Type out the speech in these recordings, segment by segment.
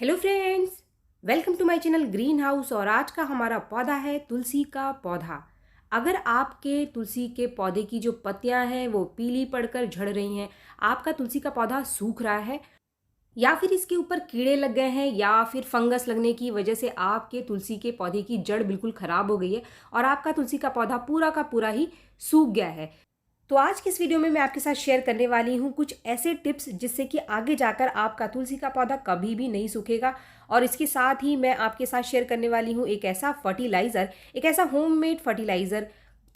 Hello friends, welcome to my channel Green House. और आज का हमारा पौधा है तुलसी का पौधा। अगर आपके तुलसी के पौधे की जो पत्तियां हैं वो पीली पड़कर झड़ रही हैं, आपका तुलसी का पौधा सूख रहा है, या फिर इसके ऊपर कीड़े लग गए हैं, या फिर फंगस लगने की वजह से आपके तुलसी के पौधे की जड़ बिल्कुल खराब हो गई है और आपका तुलसी का पौधा पूरा का पूरा ही सूख गया है, तो आज की इस वीडियो में मैं आपके साथ शेयर करने वाली हूँ कुछ ऐसे टिप्स जिससे कि आगे जाकर आपका तुलसी का पौधा कभी भी नहीं सूखेगा। और इसके साथ ही मैं आपके साथ शेयर करने वाली हूँ एक ऐसा फर्टिलाइज़र, एक ऐसा होममेड फर्टिलाइज़र,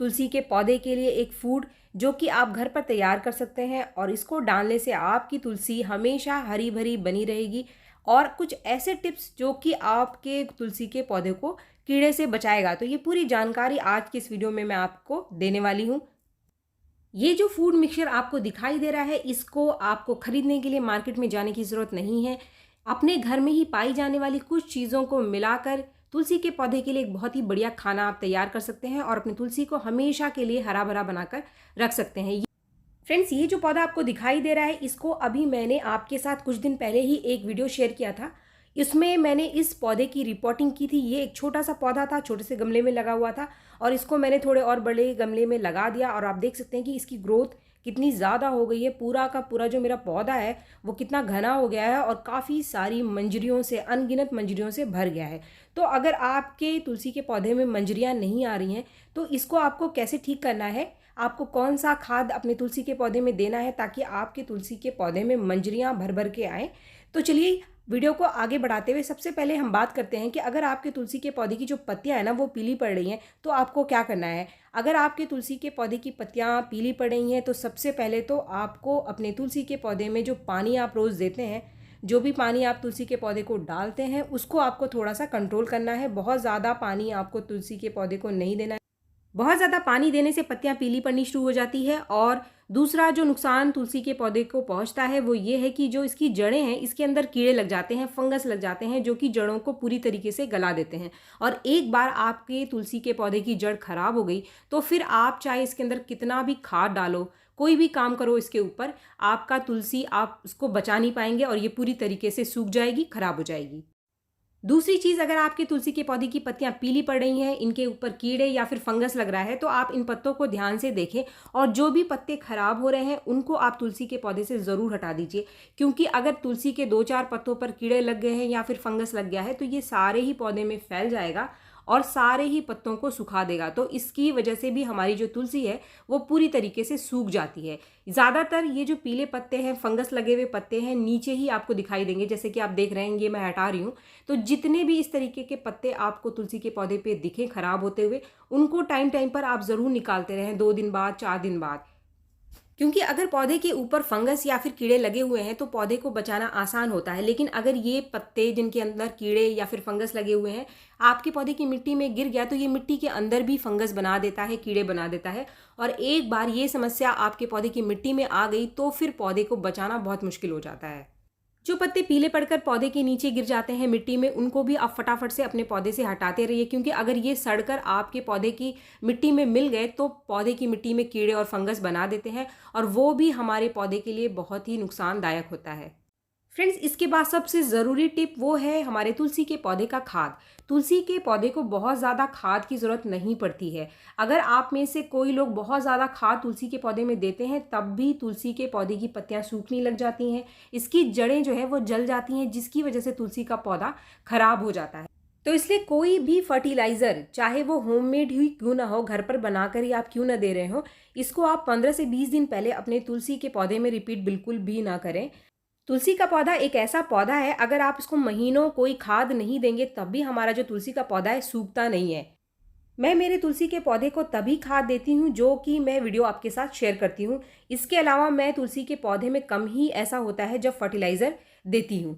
तुलसी के पौधे के लिए एक फूड जो कि आप घर पर तैयार कर सकते हैं, और इसको डालने से आपकी तुलसी हमेशा हरी भरी बनी रहेगी। और कुछ ऐसे टिप्स जो कि आपके तुलसी के पौधे को कीड़े से बचाएगा। तो ये पूरी जानकारी आज की इस वीडियो में मैं आपको देने वाली हूँ। ये जो फूड मिक्सचर आपको दिखाई दे रहा है, इसको आपको खरीदने के लिए मार्केट में जाने की ज़रूरत नहीं है। अपने घर में ही पाई जाने वाली कुछ चीज़ों को मिलाकर तुलसी के पौधे के लिए एक बहुत ही बढ़िया खाना आप तैयार कर सकते हैं और अपनी तुलसी को हमेशा के लिए हरा भरा बनाकर रख सकते हैं। फ्रेंड्स, ये जो पौधा आपको दिखाई दे रहा है, इसको अभी मैंने आपके साथ कुछ दिन पहले ही एक वीडियो शेयर किया था। इसमें मैंने इस पौधे की रिपोर्टिंग की थी। ये एक छोटा सा पौधा था, छोटे से गमले में लगा हुआ था, और इसको मैंने थोड़े और बड़े गमले में लगा दिया। और आप देख सकते हैं कि इसकी ग्रोथ कितनी ज़्यादा हो गई है। पूरा का पूरा जो मेरा पौधा है वो कितना घना हो गया है और काफ़ी सारी मंजरियों से, अनगिनत मंजरियों से भर गया है। तो अगर आपके तुलसी के पौधे में मंजरियाँ नहीं आ रही हैं, तो इसको आपको कैसे ठीक करना है, आपको कौन सा खाद अपने तुलसी के पौधे में देना है ताकि आपके तुलसी के पौधे में मंजरियाँ भर भर के आएँ। तो चलिए वीडियो को आगे बढ़ाते हुए सबसे पहले हम बात करते हैं कि अगर आपके तुलसी के पौधे की जो पत्तियां हैं ना वो पीली पड़ रही हैं, तो आपको क्या करना है। अगर आपके तुलसी के पौधे की पत्तियां पीली पड़ रही हैं, तो सबसे पहले तो आपको अपने तुलसी के पौधे में जो पानी आप रोज़ देते हैं, जो भी पानी आप तुलसी के पौधे को डालते हैं, उसको आपको थोड़ा सा कंट्रोल करना है। बहुत ज़्यादा पानी आपको तुलसी के पौधे को नहीं देना है। बहुत ज़्यादा पानी देने से पत्तियां पीली पड़नी शुरू हो जाती है। और दूसरा जो नुकसान तुलसी के पौधे को पहुंचता है वो ये है कि जो इसकी जड़ें हैं, इसके अंदर कीड़े लग जाते हैं, फंगस लग जाते हैं, जो कि जड़ों को पूरी तरीके से गला देते हैं। और एक बार आपके तुलसी के पौधे की जड़ खराब हो गई, तो फिर आप चाहे इसके अंदर कितना भी खाद डालो, कोई भी काम करो इसके ऊपर, आपका तुलसी आप उसको बचा नहीं पाएंगे और ये पूरी तरीके से सूख जाएगी, खराब हो जाएगी। दूसरी चीज़, अगर आपके तुलसी के पौधे की पत्तियां पीली पड़ रही हैं, इनके ऊपर कीड़े या फिर फंगस लग रहा है, तो आप इन पत्तों को ध्यान से देखें और जो भी पत्ते खराब हो रहे हैं उनको आप तुलसी के पौधे से ज़रूर हटा दीजिए। क्योंकि अगर तुलसी के 2-4 पत्तों पर कीड़े लग गए हैं या फिर फंगस लग गया है, तो ये सारे ही पौधे में फैल जाएगा और सारे ही पत्तों को सुखा देगा। तो इसकी वजह से भी हमारी जो तुलसी है वो पूरी तरीके से सूख जाती है। ज़्यादातर ये जो पीले पत्ते हैं, फंगस लगे हुए पत्ते हैं, नीचे ही आपको दिखाई देंगे, जैसे कि आप देख रहे हैं, ये मैं हटा रही हूँ। तो जितने भी इस तरीके के पत्ते आपको तुलसी के पौधे पे दिखें खराब होते हुए, उनको टाइम टाइम पर आप ज़रूर निकालते रहें, 2 दिन बाद, 4 दिन बाद। क्योंकि अगर पौधे के ऊपर फंगस या फिर कीड़े लगे हुए हैं तो पौधे को बचाना आसान होता है। लेकिन अगर ये पत्ते जिनके अंदर कीड़े या फिर फंगस लगे हुए हैं आपके पौधे की मिट्टी में गिर गया, तो ये मिट्टी के अंदर भी फंगस बना देता है, कीड़े बना देता है। और एक बार ये समस्या आपके पौधे की मिट्टी में आ गई तो फिर पौधे को बचाना बहुत मुश्किल हो जाता है। जो पत्ते पीले पड़कर पौधे के नीचे गिर जाते हैं मिट्टी में, उनको भी आप फटाफट से अपने पौधे से हटाते रहिए। क्योंकि अगर ये सड़कर आपके पौधे की मिट्टी में मिल गए तो पौधे की मिट्टी में कीड़े और फंगस बना देते हैं, और वो भी हमारे पौधे के लिए बहुत ही नुकसानदायक होता है। फ्रेंड्स, इसके बाद सबसे ज़रूरी टिप वो है हमारे तुलसी के पौधे का खाद। तुलसी के पौधे को बहुत ज़्यादा खाद की ज़रूरत नहीं पड़ती है। अगर आप में से कोई लोग बहुत ज़्यादा खाद तुलसी के पौधे में देते हैं, तब भी तुलसी के पौधे की पत्तियां सूखने लग जाती हैं, इसकी जड़ें जो है वो जल जाती हैं, जिसकी वजह से तुलसी का पौधा खराब हो जाता है। तो इसलिए कोई भी फर्टिलाइज़र, चाहे वो होममेड ही क्यों ना हो, घर पर बनाकर ही आप क्यों ना दे रहे हो, इसको आप 15 से 20 दिन पहले अपने तुलसी के पौधे में रिपीट बिल्कुल भी ना करें। तुलसी का पौधा एक ऐसा पौधा है, अगर आप इसको महीनों कोई खाद नहीं देंगे तब भी हमारा जो तुलसी का पौधा है सूखता नहीं है। मैं मेरे तुलसी के पौधे को तभी खाद देती हूँ जो कि मैं वीडियो आपके साथ शेयर करती हूँ। इसके अलावा मैं तुलसी के पौधे में कम ही ऐसा होता है जब फर्टिलाइज़र देती हूँ।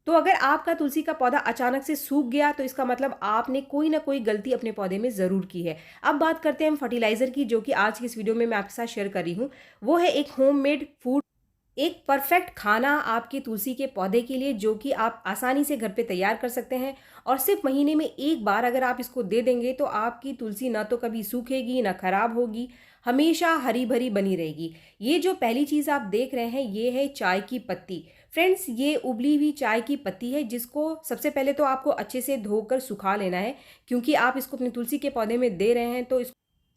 तो अगर आपका तुलसी का पौधा अचानक से सूख गया तो इसका मतलब आपने कोई ना कोई गलती अपने पौधे में ज़रूर की है। अब बात करते हैं हम फर्टिलाइज़र की, जो कि आज की इस वीडियो में मैं आपके साथ शेयर कर रही हूँ। वो है एक होममेड फूड, एक परफेक्ट खाना आपके तुलसी के पौधे के लिए, जो कि आप आसानी से घर पे तैयार कर सकते हैं। और सिर्फ महीने में एक बार अगर आप इसको दे देंगे तो आपकी तुलसी ना तो कभी सूखेगी ना खराब होगी, हमेशा हरी भरी बनी रहेगी। ये जो पहली चीज़ आप देख रहे हैं ये है चाय की पत्ती। फ्रेंड्स, ये उबली हुई चाय की पत्ती है जिसको सबसे पहले तो आपको अच्छे से धोकर सुखा लेना है, क्योंकि आप इसको अपने तुलसी के पौधे में दे रहे हैं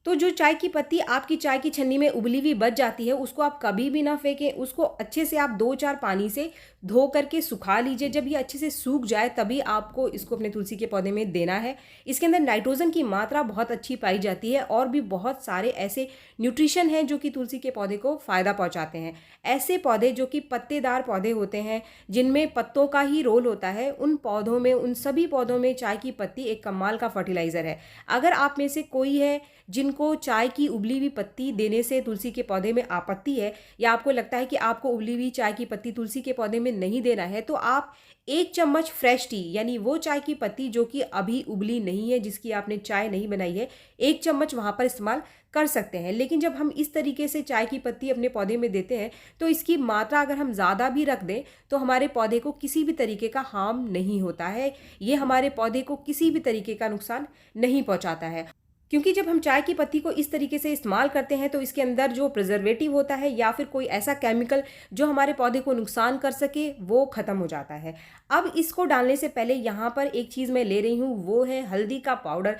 तो जो चाय की पत्ती आपकी चाय की छन्नी में उबली हुई बच जाती है, उसको आप कभी भी ना फेंकें। उसको अच्छे से आप 2-4 पानी से धो करके सुखा लीजिए। जब ये अच्छे से सूख जाए तभी आपको इसको अपने तुलसी के पौधे में देना है। इसके अंदर नाइट्रोजन की मात्रा बहुत अच्छी पाई जाती है और भी बहुत सारे ऐसे न्यूट्रिशन हैं जो कि तुलसी के पौधे को फ़ायदा पहुँचाते हैं। ऐसे पौधे जो कि पत्तेदार पौधे होते हैं, जिनमें पत्तों का ही रोल होता है, उन पौधों में, उन सभी पौधों में चाय की पत्ती एक कमाल का फर्टिलाइज़र है। अगर आप में से कोई है जिनको चाय की उबली हुई पत्ती देने से तुलसी के पौधे में आपत्ति है, या आपको लगता है कि आपको उबली हुई चाय की पत्ती तुलसी के पौधे में नहीं देना है, तो आप 1 चम्मच फ्रेश टी, यानी वो चाय की पत्ती जो कि अभी उबली नहीं है, जिसकी आपने चाय नहीं बनाई है, 1 चम्मच वहाँ पर इस्तेमाल कर सकते हैं। लेकिन जब हम इस तरीके से चाय की पत्ती अपने पौधे में देते हैं तो इसकी मात्रा अगर हम ज़्यादा भी रख दें तो हमारे पौधे को किसी भी तरीके का हार्म नहीं होता है। ये हमारे पौधे को किसी भी तरीके का नुकसान नहीं पहुँचाता है, क्योंकि जब हम चाय की पत्ती को इस तरीके से इस्तेमाल करते हैं तो इसके अंदर जो प्रिजर्वेटिव होता है या फिर कोई ऐसा केमिकल जो हमारे पौधे को नुकसान कर सके, वो ख़त्म हो जाता है। अब इसको डालने से पहले यहाँ पर एक चीज़ मैं ले रही हूँ, वो है हल्दी का पाउडर,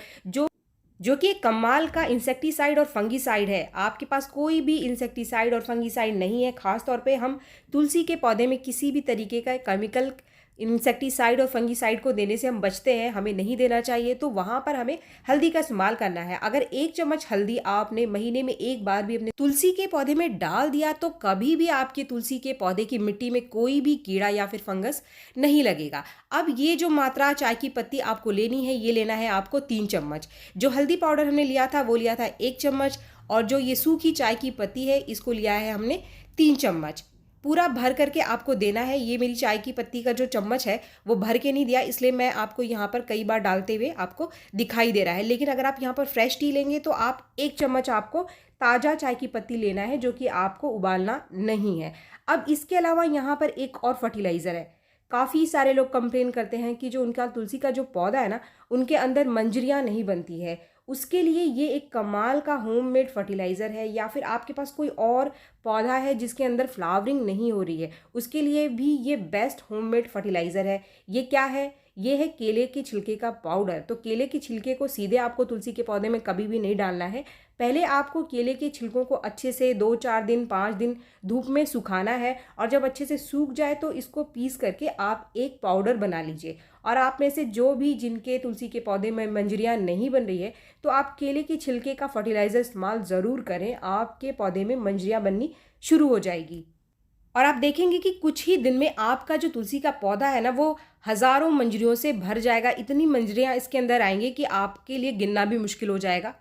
जो कि एक कमाल का इंसेक्टिसाइड और फंगीसाइड है। आपके पास कोई भी इंसेक्टिसाइड और फंगीसाइड नहीं है, ख़ास तौर पे हम तुलसी के पौधे में किसी भी तरीके का केमिकल इंसेक्टिसाइड और फंगीसाइड को देने से हम बचते हैं, हमें नहीं देना चाहिए। तो वहाँ पर हमें हल्दी का इस्तेमाल करना है। अगर 1 चम्मच हल्दी आपने महीने में एक बार भी अपने तुलसी के पौधे में डाल दिया तो कभी भी आपके तुलसी के पौधे की मिट्टी में कोई भी कीड़ा या फिर फंगस नहीं लगेगा। अब ये जो मात्रा चाय की पत्ती आपको लेनी है, ये लेना है आपको 3 चम्मच। जो हल्दी पाउडर हमने लिया था वो लिया था 1 चम्मच, और जो ये सूखी चाय की पत्ती है इसको लिया है हमने 3 चम्मच। पूरा भर करके आपको देना है। ये मेरी चाय की पत्ती का जो चम्मच है वो भर के नहीं दिया, इसलिए मैं आपको यहाँ पर कई बार डालते हुए आपको दिखाई दे रहा है। लेकिन अगर आप यहाँ पर फ्रेश टी लेंगे तो आप 1 चम्मच आपको ताज़ा चाय की पत्ती लेना है, जो कि आपको उबालना नहीं है। अब इसके अलावा यहाँ पर एक और फर्टिलाइज़र है। काफ़ी सारे लोग कंप्लेन करते हैं कि जो उनका तुलसी का जो पौधा है ना, उनके अंदर मंजरियाँ नहीं बनती है। उसके लिए ये एक कमाल का होममेड फर्टिलाइज़र है, या फिर आपके पास कोई और पौधा है जिसके अंदर फ्लावरिंग नहीं हो रही है, उसके लिए भी ये बेस्ट होममेड फर्टिलाइज़र है। ये क्या है? ये है केले के छिलके का पाउडर। तो केले के छिलके को सीधे आपको तुलसी के पौधे में कभी भी नहीं डालना है। पहले आपको केले के छिलकों को अच्छे से 2-4 दिन 5 दिन धूप में सुखाना है, और जब अच्छे से सूख जाए तो इसको पीस करके आप एक पाउडर बना लीजिए। और आप में से जो भी जिनके तुलसी के पौधे में मंजरियाँ नहीं बन रही है, तो आप केले के छिलके का फर्टिलाइज़र इस्तेमाल ज़रूर करें, आपके पौधे में मंजरियाँ बननी शुरू हो जाएगी। और आप देखेंगे कि कुछ ही दिन में आपका जो तुलसी का पौधा है ना, वो हज़ारों मंजरियों से भर जाएगा। इतनी मंजरियाँ इसके अंदर आएंगी कि आपके लिए गिनना भी मुश्किल हो जाएगा।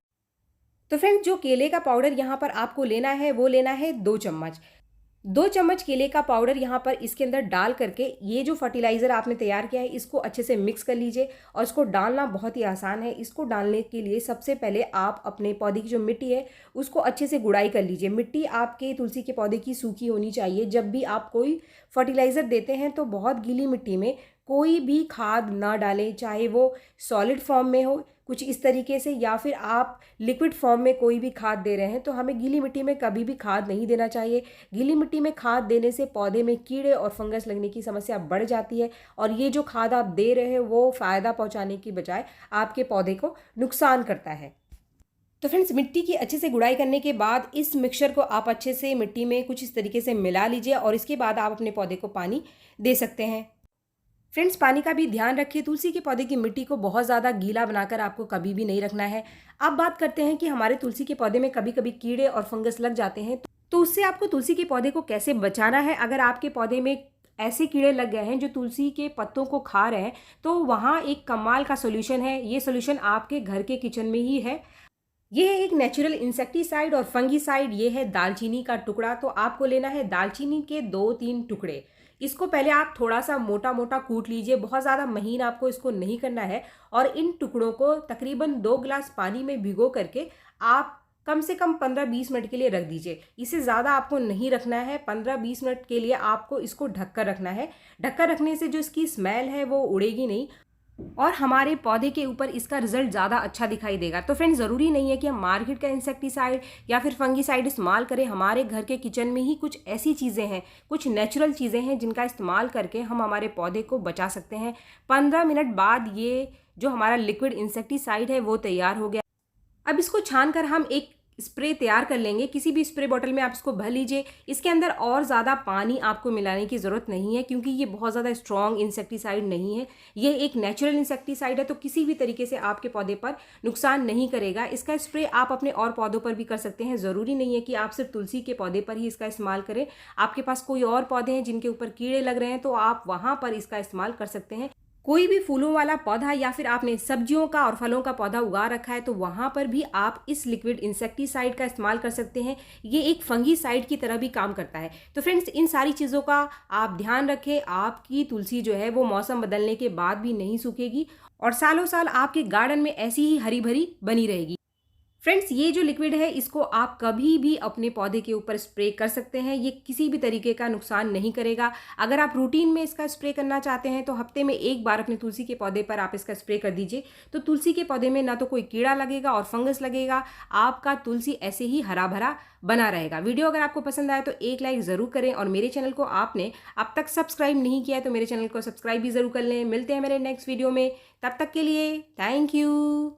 तो फ्रेंड्स, जो केले का पाउडर यहाँ पर आपको लेना है वो लेना है 2 चम्मच। 2 चम्मच केले का पाउडर यहाँ पर इसके अंदर डाल करके ये जो फर्टिलाइज़र आपने तैयार किया है इसको अच्छे से मिक्स कर लीजिए। और इसको डालना बहुत ही आसान है। इसको डालने के लिए सबसे पहले आप अपने पौधे की जो मिट्टी है उसको अच्छे से गुड़ाई कर लीजिए। मिट्टी आपके तुलसी के पौधे की सूखी होनी चाहिए। जब भी आप कोई फर्टिलाइज़र देते हैं तो बहुत गीली मिट्टी में कोई भी खाद ना डालें, चाहे वो सॉलिड फॉर्म में हो कुछ इस तरीके से, या फिर आप लिक्विड फॉर्म में कोई भी खाद दे रहे हैं, तो हमें गीली मिट्टी में कभी भी खाद नहीं देना चाहिए। गीली मिट्टी में खाद देने से पौधे में कीड़े और फंगस लगने की समस्या बढ़ जाती है, और ये जो खाद आप दे रहे हैं वो फ़ायदा पहुंचाने की बजाय आपके पौधे को नुकसान करता है। तो फ्रेंड्स, मिट्टी की अच्छे से गुड़ाई करने के बाद इस मिक्सचर को आप अच्छे से मिट्टी में कुछ इस तरीके से मिला लीजिए, और इसके बाद आप अपने पौधे को पानी दे सकते हैं। फ्रेंड्स, पानी का भी ध्यान रखिए। तुलसी के पौधे की मिट्टी को बहुत ज़्यादा गीला बनाकर आपको कभी भी नहीं रखना है। अब बात करते हैं कि हमारे तुलसी के पौधे में कभी कभी कीड़े और फंगस लग जाते हैं, तो उससे आपको तुलसी के पौधे को कैसे बचाना है। अगर आपके पौधे में ऐसे कीड़े लग गए हैं जो तुलसी के पत्तों को खा रहे हैं, तो वहाँ एक कमाल का सोल्यूशन है। ये सोल्यूशन आपके घर के किचन में ही है। ये है एक नेचुरल इंसेक्टिसाइड और फंगीसाइड। ये है दालचीनी का टुकड़ा। तो आपको लेना है दालचीनी के 2-3 टुकड़े। इसको पहले आप थोड़ा सा मोटा मोटा कूट लीजिए, बहुत ज़्यादा महीन आपको इसको नहीं करना है। और इन टुकड़ों को तकरीबन 2 गिलास पानी में भिगो करके आप कम से कम 15-20 मिनट के लिए रख दीजिए। इससे ज़्यादा आपको नहीं रखना है। 15-20 मिनट के लिए आपको इसको ढककर रखना है। ढककर रखने से जो इसकी स्मेल है वो उड़ेगी नहीं। और हमारे पौधे के ऊपर इसका रिजल्ट ज़्यादा अच्छा दिखाई देगा। तो फ्रेंड्स, ज़रूरी नहीं है कि हम मार्केट का इंसेक्टिसाइड या फिर फंगिसाइड इस्तेमाल करें। हमारे घर के किचन में ही कुछ ऐसी चीज़ें हैं, कुछ नेचुरल चीज़ें हैं जिनका इस्तेमाल करके हम हमारे पौधे को बचा सकते हैं। 15 मिनट बाद ये जो हमारा लिक्विड इंसेक्टिसाइड है वो तैयार हो गया। अब इसको छान कर हम एक स्प्रे तैयार कर लेंगे। किसी भी स्प्रे बॉटल में आप इसको भर लीजिए। इसके अंदर और ज़्यादा पानी आपको मिलाने की ज़रूरत नहीं है, क्योंकि ये बहुत ज़्यादा स्ट्रॉन्ग इंसेक्टिसाइड नहीं है। ये एक नेचुरल इंसेक्टिसाइड है, तो किसी भी तरीके से आपके पौधे पर नुकसान नहीं करेगा। इसका स्प्रे आप अपने और पौधों पर भी कर सकते हैं। ज़रूरी नहीं है कि आप सिर्फ तुलसी के पौधे पर ही इसका इस्तेमाल करें। आपके पास कोई और पौधे हैं जिनके ऊपर कीड़े लग रहे हैं, तो आप वहाँ पर इसका इस्तेमाल कर सकते हैं। कोई भी फूलों वाला पौधा या फिर आपने सब्जियों का और फलों का पौधा उगा रखा है, तो वहाँ पर भी आप इस लिक्विड इंसेक्टिसाइड का इस्तेमाल कर सकते हैं। ये एक फंगीसाइड की तरह भी काम करता है। तो फ्रेंड्स, इन सारी चीज़ों का आप ध्यान रखें। आपकी तुलसी जो है वो मौसम बदलने के बाद भी नहीं सूखेगी और सालों साल आपके गार्डन में ऐसी ही हरी भरी बनी रहेगी। फ्रेंड्स, ये जो लिक्विड है इसको आप कभी भी अपने पौधे के ऊपर स्प्रे कर सकते हैं। ये किसी भी तरीके का नुकसान नहीं करेगा। अगर आप रूटीन में इसका स्प्रे करना चाहते हैं तो हफ्ते में एक बार अपने तुलसी के पौधे पर आप इसका स्प्रे कर दीजिए। तो तुलसी के पौधे में ना तो कोई कीड़ा लगेगा और फंगस लगेगा। आपका तुलसी ऐसे ही हरा भरा बना रहेगा। वीडियो अगर आपको पसंद आए तो एक लाइक ज़रूर करें, और मेरे चैनल को आपने अब तक सब्सक्राइब नहीं किया है तो मेरे चैनल को सब्सक्राइब भी ज़रूर कर लें। मिलते हैं मेरे नेक्स्ट वीडियो में, तब तक के लिए थैंक यू।